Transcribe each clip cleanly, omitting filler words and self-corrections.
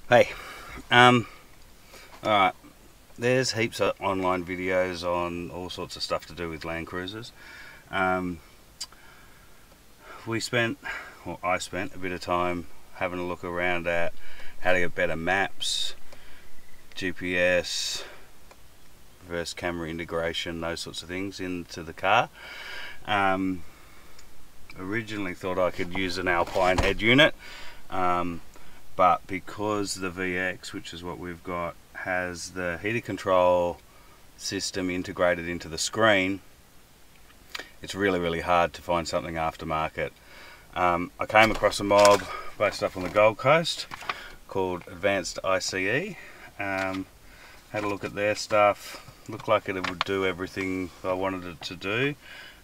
Hey, alright, there's heaps of online videos on all sorts of stuff to do with Land Cruisers. I spent a bit of time having a look around at how to get better maps, GPS, reverse camera integration, those sorts of things into the car. Originally thought I could use an Alpine head unit, but because the VX, which is what we've got, has the heater control system integrated into the screen, it's really hard to find something aftermarket. I came across a mob based up on the Gold Coast called Advanced ICE. Had a look at their stuff. Looked like it would do everything I wanted it to do.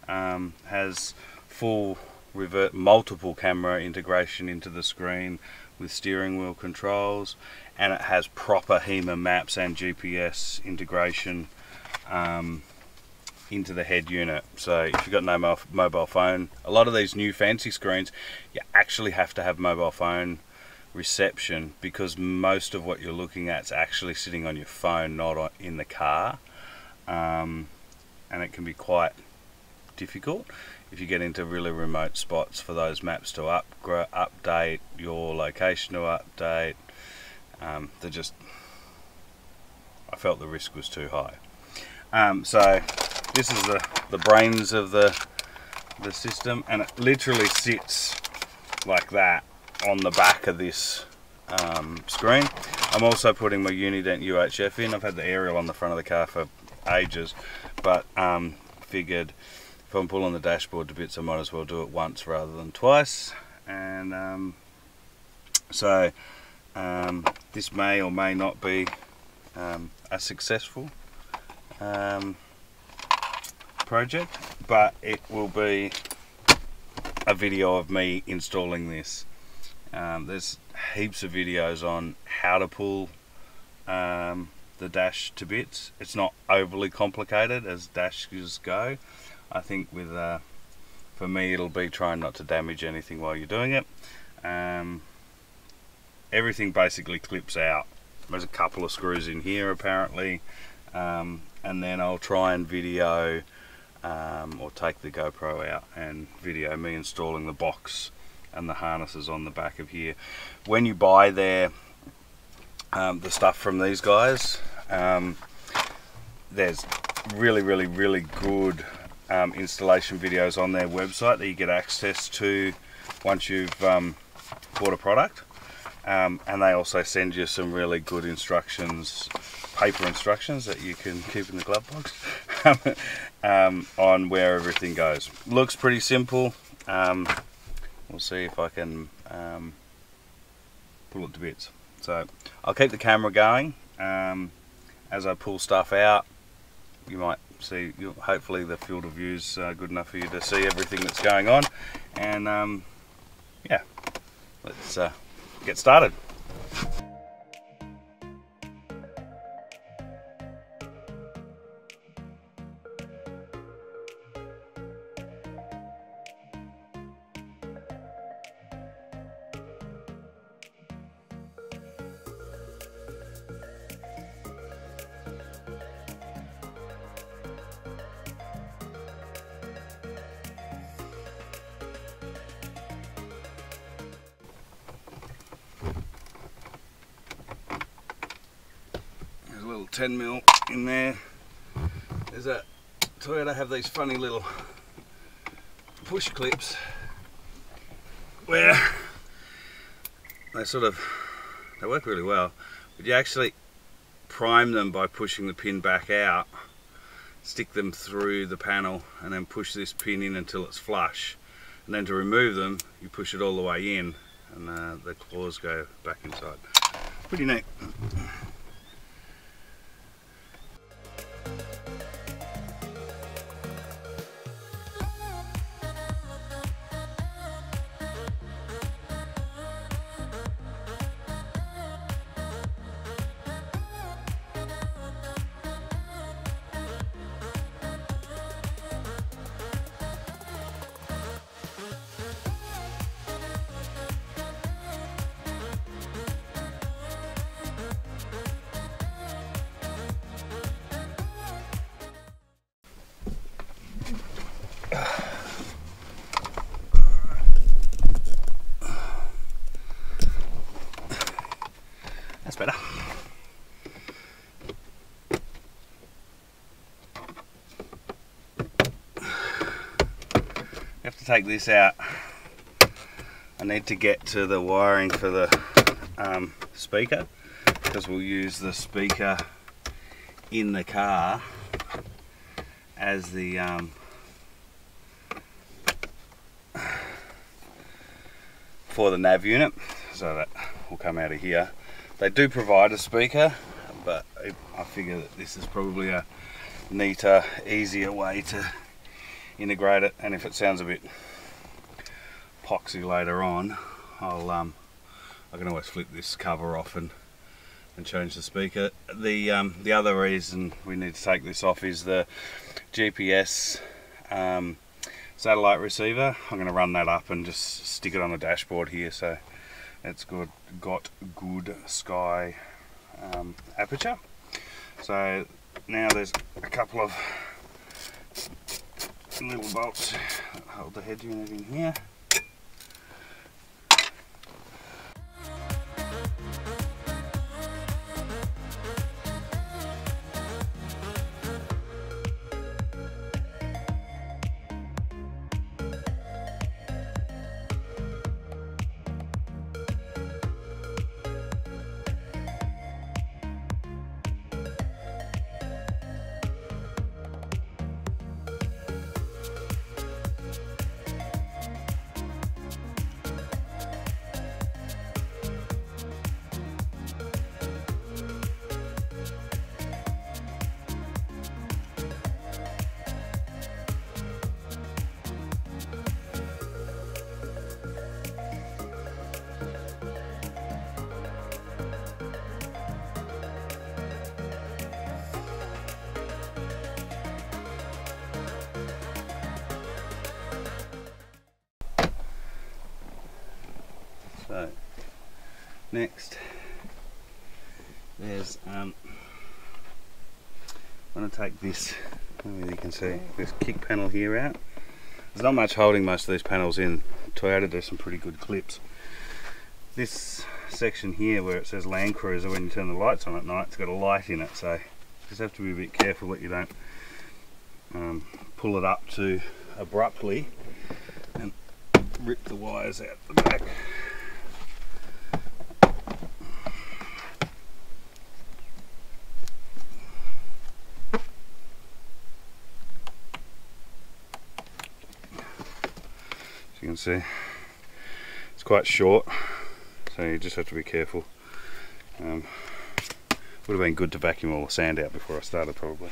Has full multiple camera integration into the screen with steering wheel controls, and it has proper Hema maps and GPS integration into the head unit. So if you've got no mobile phone, a lot of these new fancy screens, you actually have to have mobile phone reception, because most of what you're looking at is actually sitting on your phone, not in the car, and it can be quite difficult if you get into really remote spots for those maps to update, your location to update. I felt the risk was too high. So this is the brains of the system, and it literally sits like that on the back of this screen. I'm also putting my Unident UHF in. I've had the aerial on the front of the car for ages, but figured if I'm pulling the dashboard to bits, I might as well do it once rather than twice. And this may or may not be a successful project, but it will be a video of me installing this. There's heaps of videos on how to pull the dash to bits. It's not overly complicated as dashes go. I think for me it'll be trying not to damage anything while you're doing it. Everything basically clips out. There's a couple of screws in here apparently, and then I'll try and video or take the GoPro out and video me installing the box and the harnesses on the back of here. When you buy the stuff from these guys, there's really good installation videos on their website that you get access to once you've bought a product, and they also send you some really good instructions, paper instructions that you can keep in the glove box on where everything goes. Looks pretty simple. We'll see if I can pull it to bits. So I'll keep the camera going as I pull stuff out. You might see, hopefully the field of view is good enough for you to see everything that's going on. And yeah, let's get started. A little 10mm in there. There's a Toyota have these funny little push clips where they work really well, but you actually prime them by pushing the pin back out, stick them through the panel, and then push this pin in until it's flush, and then to remove them you push it all the way in, and the claws go back inside. Pretty neat. That's better. You have to take this out. I need to get to the wiring for the speaker, because we'll use the speaker in the car as the for the nav unit, so that will come out of here. They do provide a speaker, but I figure that this is probably a neater, easier way to integrate it. And if it sounds a bit poxy later on, I can always flip this cover off and change the speaker. The other reason we need to take this off is the GPS satellite receiver. I'm going to run that up and just stick it on the dashboard here, so it's got good sky aperture. So now there's a couple of little bolts that hold the head unit in here. So next, there's I'm going to take this, maybe you can see this kick panel here out. There's not much holding most of these panels in. Toyota does some pretty good clips. This section here where it says Land Cruiser, when you turn the lights on at night, it's got a light in it, so you just have to be a bit careful that you don't pull it up too abruptly and rip the wires out the back. You can see it's quite short, so you just have to be careful. Would have been good to vacuum all the sand out before I started, probably.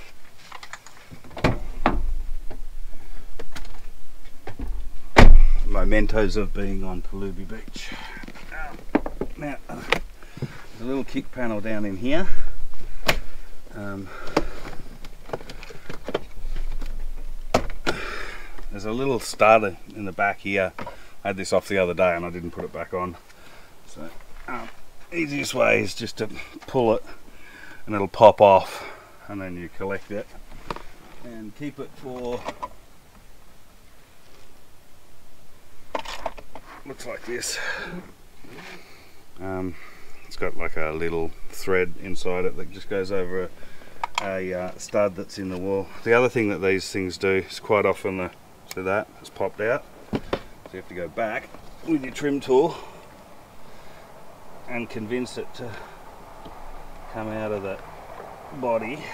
Mementos of being on Palubi Beach. Now there's a little kick panel down in here. There's a little starter in the back here. I had this off the other day and I didn't put it back on. So easiest way is just to pull it and it'll pop off, and then you collect it and keep it for, looks like this. It's got like a little thread inside it that just goes over a stud that's in the wall. The other thing that these things do is quite often so that it's popped out, so you have to go back with your trim tool and convince it to come out of the body,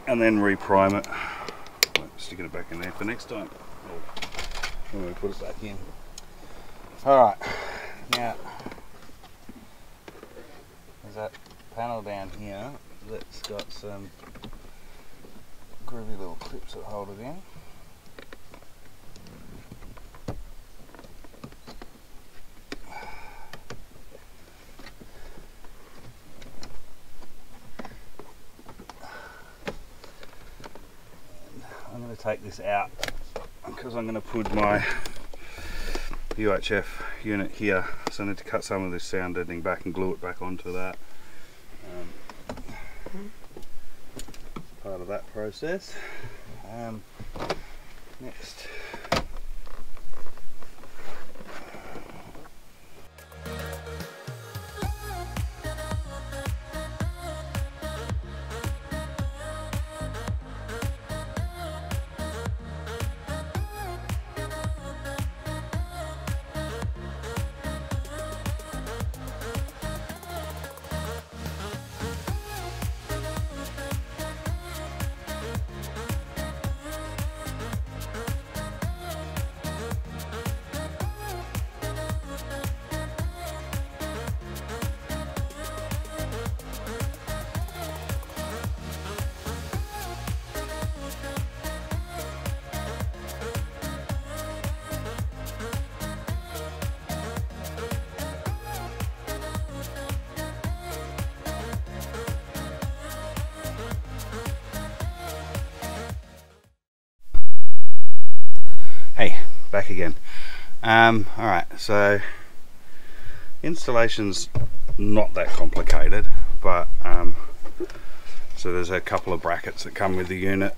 and then reprime it. Sticking it back in there for next time when we put it back in. Alright, now there's that panel down here that's got some groovy little clips that hold it in. I'm going to take this out because I'm going to put my UHF unit here, so I need to cut some of this sound deadening back and glue it back onto that. Part of that process. Next, back again. Alright, so installation's not that complicated, but so there's a couple of brackets that come with the unit.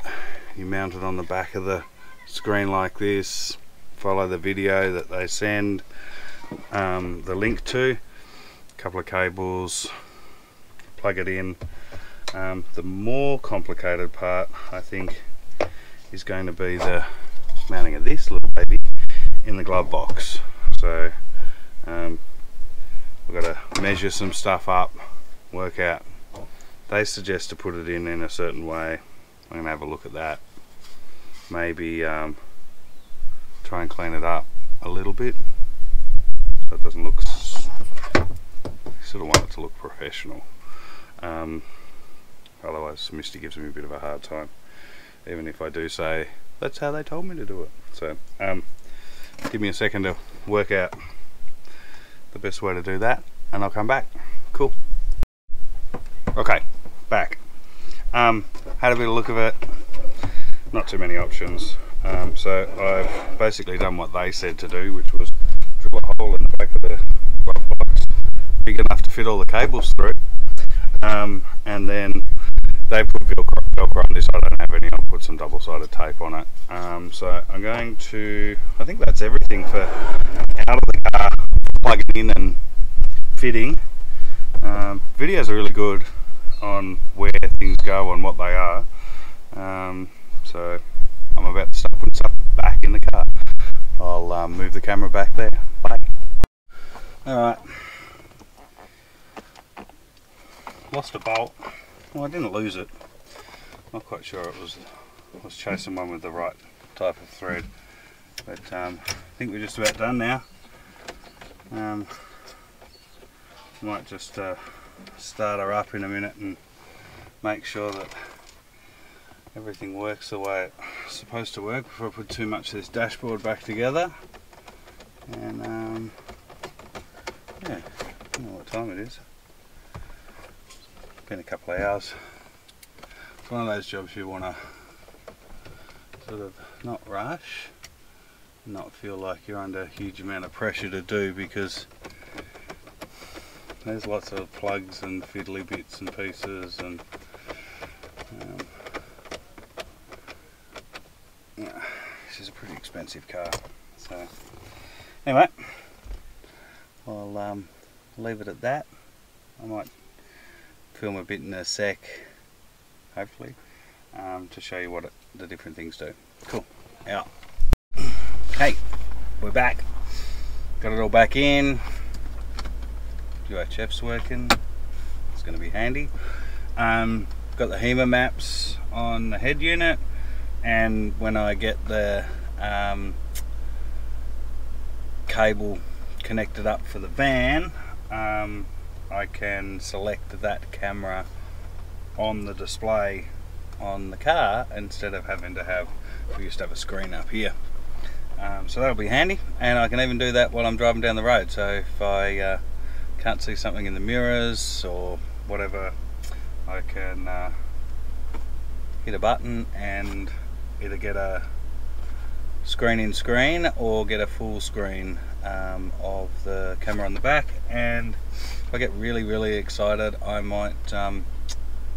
You mount it on the back of the screen like this, follow the video that they send the link to, a couple of cables, plug it in. The more complicated part, I think, is going to be the mounting of this little baby in the glove box. So we've got to measure some stuff up, work out. They suggest to put it in a certain way. I'm going to have a look at that. Maybe try and clean it up a little bit so it doesn't look, sort of want it to look professional. Otherwise Misty gives me a bit of a hard time, even if I do say that's how they told me to do it. So give me a second to work out the best way to do that and I'll come back. Cool. Okay, back. Had a bit of look of it, not too many options. So I've basically done what they said to do, which was drill a hole in the back of the glove box big enough to fit all the cables through, and then they put Velcro on this. I don't have any. I'll put some double-sided tape on it. So I'm going to, I think that's everything for out of the car, plugging in and fitting. Videos are really good on where things go and what they are. So I'm about to start putting stuff back in the car. I'll move the camera back there. Bye. Alright. Lost a bolt. Well, I didn't lose it. Not quite sure it was. I was chasing one with the right type of thread. But I think we're just about done now. Might just start her up in a minute and make sure that everything works the way it's supposed to work before I put too much of this dashboard back together. And yeah, I don't know what time it is. It's been a couple of hours. It's one of those jobs you want to sort of not rush, not feel like you're under a huge amount of pressure to do, because there's lots of plugs and fiddly bits and pieces, and yeah, this is a pretty expensive car. So anyway, I'll leave it at that. I might film a bit in a sec, hopefully, to show you what the different things do. Cool. Out. Hey, we're back. Got it all back in. UHF's working. It's going to be handy. Got the Hema maps on the head unit, and when I get the cable connected up for the van, I can select that camera on the display on the car instead of having to have, we used to have a screen up here. So that'll be handy, and I can even do that while I'm driving down the road. So if I can't see something in the mirrors or whatever, I can hit a button and either get a screen in screen or get a full screen of the camera on the back. And if I get really excited, I might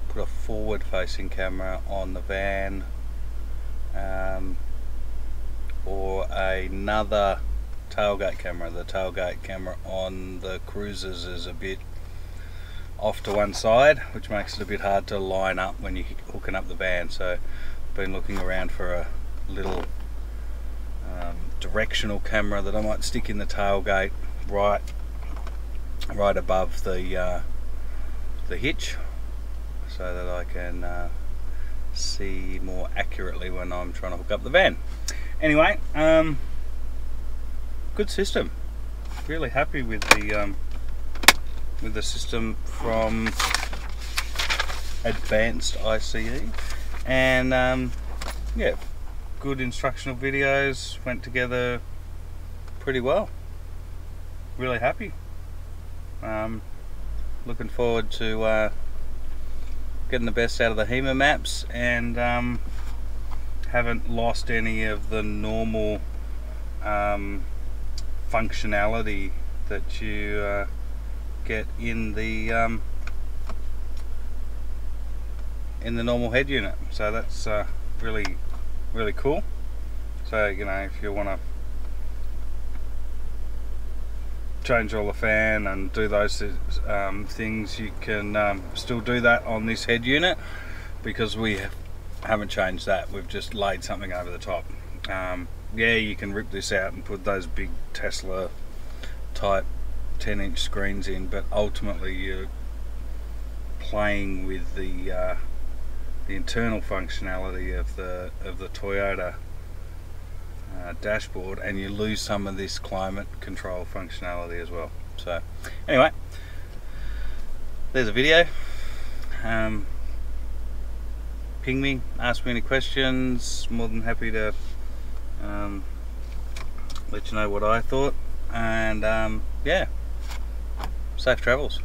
put a forward facing camera on the van, or another tailgate camera. The tailgate camera on the cruisers is a bit off to one side, which makes it a bit hard to line up when you're hooking up the van. So I've been looking around for a little directional camera that I might stick in the tailgate right above the hitch, so that I can see more accurately when I'm trying to hook up the van. Anyway, good system. Really happy with the system from Advanced ICE, and yeah, good instructional videos, went together pretty well. Really happy. Looking forward to getting the best out of the Hema maps, and haven't lost any of the normal functionality that you get in the normal head unit. So that's really cool. So you know, if you want to change all the fan and do those things, you can still do that on this head unit, because we haven't changed that. We've just laid something over the top. Yeah, you can rip this out and put those big Tesla type 10-inch screens in, but ultimately you're playing with the internal functionality of the Toyota dashboard, and you lose some of this climate control functionality as well. So anyway, there's a video. Ping me, ask me any questions. More than happy to let you know what I thought, and yeah, safe travels.